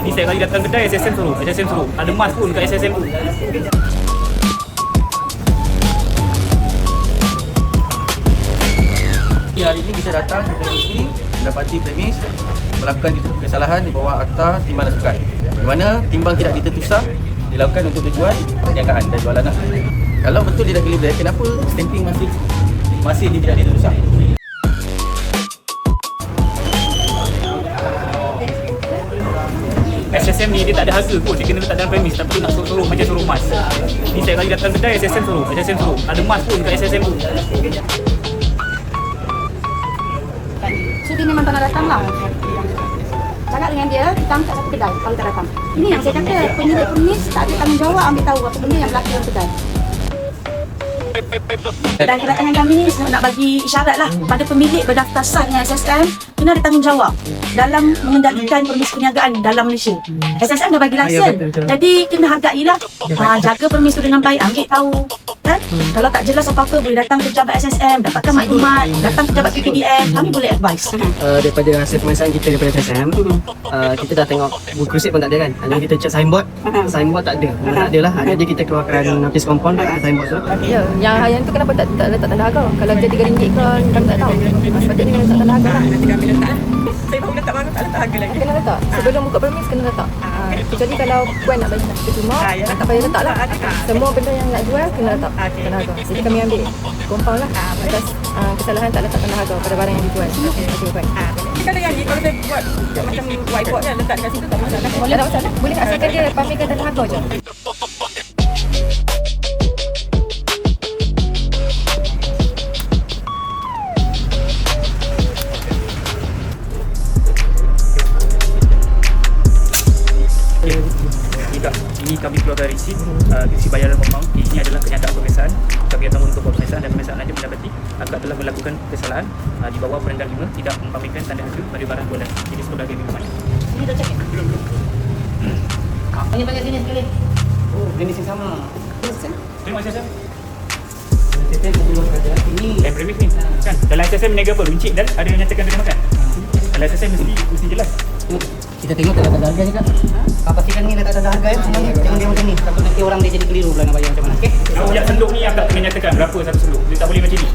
Ni saya kali datang kedai SSM suruh. Ada mas pun kat SSM tu. Hari ini kita datang ke premis ini, mendapati premis melakukan kesalahan di bawah akta timbang dan sukan. Di mana timbang tidak ditertusah dilakukan untuk tujuan perniagaan dan jualan lah. Kalau betul dia dah kena black, kenapa stamping masih tidak ditertusah? SSM ni dia tak ada harga pun, dia kena letak dalam premis tapi nak suruh macam suruh mas. Ni saya kali datang kedai SSM suruh. Ada mas pun kat SSM tu. So dia memang tak nak datang lah. Cakap dengan dia, kita angkat satu kedai kalau tak datang. Ini yang saya kata, penyidik premis tak ada tanggungjawab ambil tahu apa benda yang berlaku dalam kedai. Dan kedatangan kami ni nak bagi isyarat lah pada pemilik berdaftar sahnya SSM kena ada tanggungjawab dalam mengendalikan premis perniagaan dalam Malaysia. SSM dah bagi lesen, jadi kena hargailah. Jaga premis tu dengan baik, ambil tahu kan? Kalau tak jelas apa-apa boleh datang ke pejabat SSM, dapatkan maklumat, datang ke pejabat PPDN, kami boleh advise. Daripada hasil pemeriksaan kita daripada SSM, kita dah tengok buku resip pun tak ada kan. Hanya kita cek signboard tak ada. Tak ada lah. Jadi kita keluarkan notis kompon dekat signboard tu. Ya, yang tu kenapa tak letak tanda harga? Kalau dia RM3 ke, kami tak tahu. Sepatutnya kena letak tanda harga lah. Nanti kami letak. Saya baru letak baru tak letak harga lagi. Kena letak. Sebelum buka premis kena letak. Kecuali kalau puan nak bagi kita cuma, tak payah letak lah. Semua benda yang nak jual kena letak tanda harga. Jadi kami ambil compound lah atas kesalahan tak letak tanda harga pada barang yang dijual. Okey, puan. Kalau yang ni, kalau saya buat macam whiteboard kan, letak kat situ tak masalah. Boleh tak masalah? Boleh asalkan dia pamerkan tanda harga je. Tidak, ini kami keluarkan risip bayaran pemang. Ini adalah kenyataan pemeriksaan. Kami akan untuk pemeriksaan dan pemeriksaan lanjut mendapati akak telah melakukan kesalahan di bawah perendang 5 tidak mempamerkan tanda harga pada barang jualan jenis pedagang minuman. Ini dah cakap. Ini panggil sini sekali. Oh, jenis yang sama. Terima kasih, Sam. SSM keluar kerja ini. Premis ni kan dalam SSM meniaga apa? Runcit dan ada yang nyatakan terima makan. Dalam SSM mesti jelas. Kita tengok tak ada harga juga. Pastikan ni letak tanda harga ya. Jangan dia macam ni. Takut nanti orang dia jadi keliru pula nak bayar macam mana. Okey. Setiap senduk ni akak kena nyatakan berapa satu senduk. Dia tak boleh macam ni.